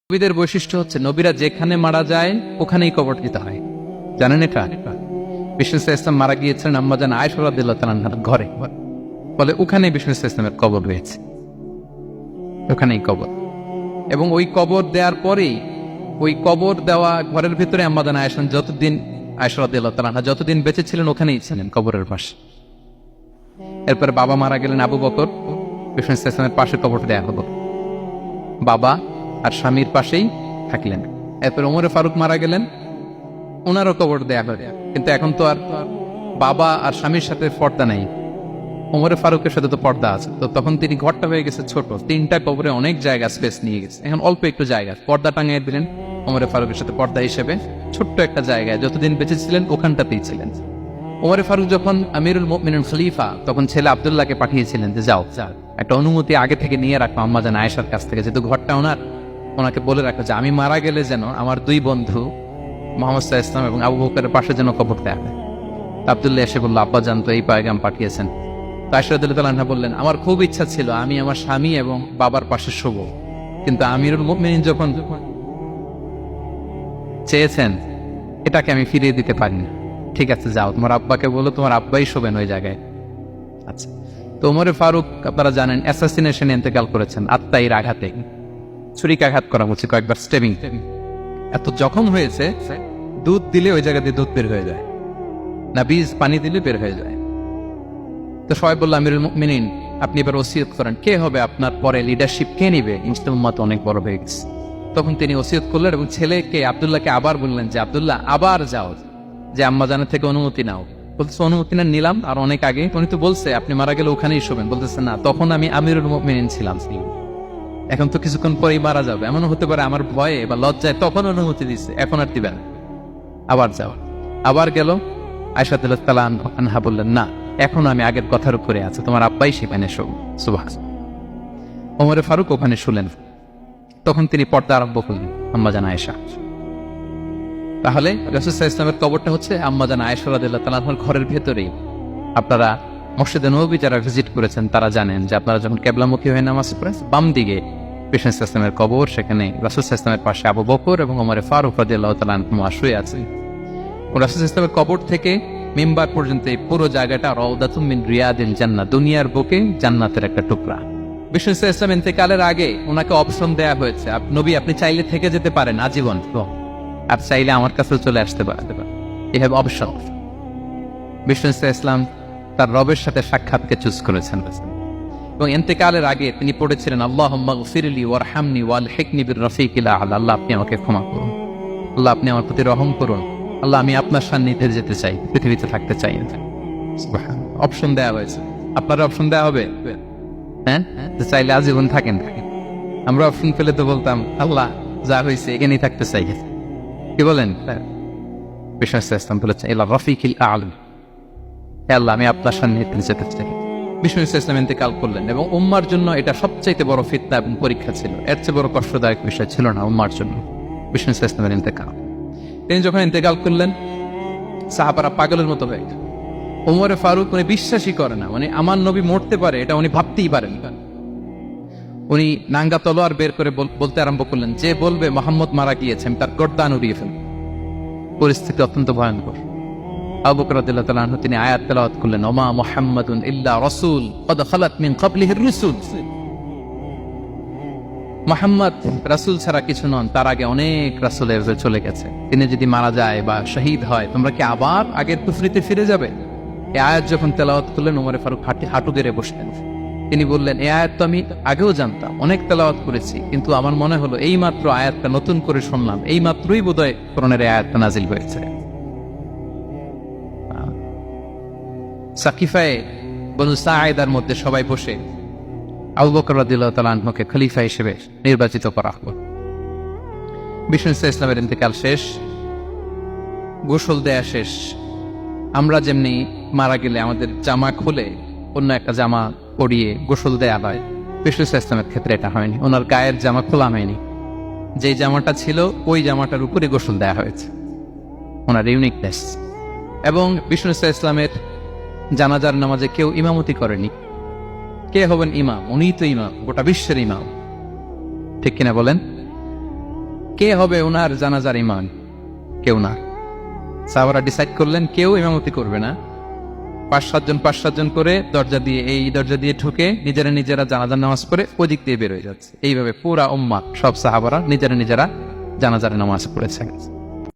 নবীদের বৈশিষ্ট্য হচ্ছে নবীরা যেখানে মারা যায় ওখানেই কবর দিতে হয়। জানেন এটা? বিষ্ণু ইসলাম মারা গিয়েছিলেন আম্মাজান আয়েশা রাদিয়াল্লাহু তাআলার ঘরে, বলে ওখানেই বিষ্ণু ইসলামের কবর রয়েছে, ওখানেই কবর। এবং ওই কবর দেওয়ার পরেই ওই কবর দেওয়া ঘরের ভিতরে আম্মাজান আয়েশা রাদিয়াল্লাহু তাআলা যতদিন বেঁচে ছিলেন ওখানেই ছিলেন কবরের পাশে। এরপরে বাবা মারা গেলেন আবু বকর, বিষ্ণু ইসলামের পাশে কবর দেয়া হলো, বাবা আর স্বামীর পাশেই থাকলেন। এরপর ওমরে ফারুক মারা গেলেন, ওনারও কবর দেয়া হলো। কিন্তু এখন তো আর বাবা আর স্বামীর সাথে পর্দা নাই, ওমরে ফারুকের সাথে তো পর্দা আছে। তো তখন তিনি ঘরটা হয়ে গেছে ছোট, তিনটা কবরে অনেক জায়গা স্পেস নিয়ে গেছে। এখন অল্প একটু জায়গা পর্দা টাঙিয়ে দিলেন ওমরে ফারুকের সাথে পর্দা হিসেবে, ছোট্ট একটা জায়গায় যতদিন বেঁচে ছিলেন ওখানটাতেই ছিলেন। ওমরে ফারুক যখন আমিরুল মুমিনিন খলিফা, তখন ছেলে আব্দুল্লাহকে পাঠিয়েছিলেন যে যাও একটা অনুমতি আগে থেকে নিয়ে রাখো আম্মাজান আয়েশার কাছ থেকে, যেহেতু ঘরটা ওনাকে বলে রাখো যে আমি মারা গেলে যেন আমার দুই বন্ধু মুহাম্মদ সাল্লাল্লাহু আলাইহি ওয়াসাল্লাম এবং আবু বকরের পাশে যেন কবর দেয়া হয়। আব্দুল্লাহ এসে বলল, আব্বা জান তো এই পয়গাম পাঠিয়েছেন। আয়েশা রাদিয়াল্লাহু তাআলা আনহা বললেন, আমার খুব ইচ্ছা ছিল আমি আমার স্বামী এবং বাবার পাশে শোবো, কিন্তু আমিরুল মুমিনিন যখন চেয়েছেন এটাকে আমি ফিরিয়ে দিতে পারিনি। ঠিক আছে যাও, তোমার আব্বাকে বলো তোমার আব্বাই শোবেন ওই জায়গায়। আচ্ছা, তো ওমরে ফারুক আপনারা জানেন অ্যাসাসিনেশনে ইন্তেকাল করেছেন, আত্মাইর আঘাতে, ছুরিকাঘাত করা হচ্ছে কয়েকবার, স্টেবিং। এত জখম হয়েছে দুধ দিলে ওই জায়গা দিয়ে দুধ বের হয়ে যায় না, বীজ পানি দিলে বের হয়ে যায়। তো সবাই বলল, আমিরুল মুমিনিন আপনি এবার ওসিয়ত করেন, কে হবে আপনার পরে লিডারশিপ, কে নিবে? ইসলাম উম্মাত অনেক বড় হয়ে গেছে। তখন তিনি ওসিয়ত করলেন এবং ছেলেকে আব্দুল্লাহকে আবার বললেন যে আব্দুল্লাহ আবার যাও, যে আম্মা জানের থেকে অনুমতি নাও। বলতেছে অনুমতি না নিলাম আর অনেক আগে, উনি তো বলছে আপনি মারা গেলে ওখানেই শোবেন। বলতেছে না, তখন আমি আমিরুল মুমিনিন ছিলাম, এখন তো কিছুক্ষণ পরেই মারা যাবে, এমন হতে পারে আমার ভয়ে বা লজ্জায় তখন অনুমতি দিচ্ছে, এখন আর দিবেন, আবার যাও। আবার গেল। আয়েশা রাদিয়াল্লাহু তাআলা আনহা বললেন, না এখন আমি আগের কথার উপরে আছে, তোমার আব্বাই সেখানে শোক। সুবহানাল্লাহ। ওমরে ফারুক ওখানে শুলেন। তখন তিনি পর্দা আরম্ভ করলেন আম্মাজান আয়েশা। তাহলে রাসূল সাল্লাল্লাহু আলাইহি ওয়াসাল্লামের কবরটা হচ্ছে আম্মাজান আয়েশা রাদিয়াল্লাহু তাআলা আনহার ঘরের ভেতরেই। আপনারা মসজিদে নববী যারা ভিজিট করেছেন তারা জানেন যে আপনারা যখন কিবলামুখী হয়ে নামাজ পড়েন, বাম দিকে বিষ্ণু ইসলামের কবর, সেখানে রাসূল সাল্লাল্লাহু আলাইহি ওয়াসাল্লামের পাশে আবু বকর এবং ওমরে ফারুক রাদিয়াল্লাহু তাআলা আনহুমা শুয়ে আছেন। রাসূল সাল্লাল্লাহু আলাইহি ওয়াসাল্লামের কবর থেকে মিম্বার পর্যন্ত এই পুরো জায়গাটা রাউদাতুম মিন রিয়াদিল জান্নাহ, দুনিয়ার বুকে জান্নাতের একটা টুকরা। বিষ্ণু সাল্লাল্লাহু আলাইহি ওয়াসাল্লাম ইন্তেকালের আগে ওনাকে অপশন দেয়া হয়েছে, নবী আপনি চাইলে থেকে যেতে পারেন আজীবন, আর চাইলে আমার কাছে চলে আসতে পারেন, এই হ্যাভ অপশন। বিষ্ণু সাল্লাল্লাহু আলাইহি ওয়াসাল্লাম তার রবের সাথে সাক্ষাৎকে চুজ করেছেন এবং ইন্তেকালের আগে তিনি পড়েছিলেন আল্লাহুম্মা গফিরলি ওয়ারহামনি ওয়ালহিকনি বির-রাফিকিল আ'লা, আল্লাহ আপনি আমাকে ক্ষমা করুন, আল্লাহ আপনি আমার প্রতি রহম করুন, আল্লাহ আমি আপনার সান্নিধ্যে যেতে চাই, পৃথিবীতে থাকতে চাই। অপশন দেওয়া হয়েছে, আপনার অপশন দেওয়া হবে, হ্যাঁ চাইলে আজীবন থাকেন। আমরা অপশন পেলে তো বলতাম আল্লাহ যা হয়েছে এখানেই থাকতে চাই, কি বলেন? বিষ্ণু ইসলাম বলেছেন ইলা রাফিকিল আ'লা, আল্লাহ আমি আপনার সান্নিধ্যে যেতে চাই। বিষ্ণু ইসলাম ইন্তেকাল করলেন এবং উম্মার জন্য এটা সবচাইতে বড় ফিতনা এবং পরীক্ষা ছিল, এর চেয়ে বড় কষ্টদায়ক বিষয় ছিল না উম্মার জন্য বিষ্ণু ইসলামের ইন্তেকাল। তিনি যখন ইন্তেকাল করলেন সাহাবারা পাগলের মতো হয়ে গেল। ওমরে ফারুক উনি বিশ্বাসই করে না, মানে আমার নবী মরতে পারে এটা উনি ভাবতেই পারেন। উনি নাঙ্গা তলোয়ার বের করে বলতে আরম্ভ করলেন, যে বলবে মুহাম্মদ মারা গিয়েছে আমি তার গর্দান উড়িয়ে ফেলব। পরিস্থিতি অত্যন্ত ভয়ঙ্কর। আবু বকর রাদিয়াল্লাহু তাআলা আনহু তিনি আয়াত তেলাওয়াত করলেন, ওমা মুহাম্মাদুন ইল্লা রাসূল ক্বাদ খালাত মিন ক্বাবলিহির রুসুল, মুহাম্মদ রাসূল ছাড়া কিছু নন, তার আগে অনেক রাসূল চলে গেছে, তিনি যদি মারা যায় বা শহীদ হয় তোমরা কি আবার আগের কুফরিতে ফিরে যাবে? এই আয়াত যখন তেলাওয়াত করলেন ওমরে ফারুক হাঁটু গেড়ে বসলেন। তিনি বললেন, এই আয়াত তো আমি আগেও জানতাম, অনেক তেলাওয়াত করেছি, কিন্তু আমার মনে হলো এই মাত্র আয়াতটা নতুন করে শুনলাম, এই মাত্রই বোধহয় কোরআনের এই আয়াতটা নাজিল হয়েছে। সাকিফায়ে বনু সাঈদার মধ্যে সবাই বসে আবু বকর রাদিয়াল্লাহু তাআলা আনহুকে খলিফা হিসেবে নির্বাচিত করা হলো। বিষ্ণু ইসলামের ইন্তেকাল শেষ, গোসল দেয়া শেষ। আমরা যেমনি মারা গেলে আমাদের জামা খুলে অন্য একটা জামা পরিয়ে গোসল দেয়া হয়, বিষ্ণু ইসলামের ক্ষেত্রে এটা হয়নি, ওনার গায়ের জামা খোলা হয়নি, যে জামাটা ছিল ওই জামাটার উপরে গোসল দেয়া হয়েছে, ওনার ইউনিকনেস। এবং বিষ্ণু ইসলামের জানাজার নামাজে কেউ ইমামতি করেনি। কে হবেন ইমাম? উনিই তো ইমাম, গোটা বিশ্বের ইমাম, ঠিক কিনা বলেন? কে হবে ওনার জানাজার ইমাম? কেউ না। সাহাবারা ডিসাইড করলেন কেউ ইমামতি করবে না। 5-7 জন করে দরজা দিয়ে, এই দরজা দিয়ে ঢুকে নিজেরা জানাজার নামাজ পড়ে ওই দিক দিয়ে বের হয়ে যাচ্ছে। এইভাবে পুরা উম্মাহ সব সাহাবারা নিজেরা জানাজার নামাজ পড়েছে।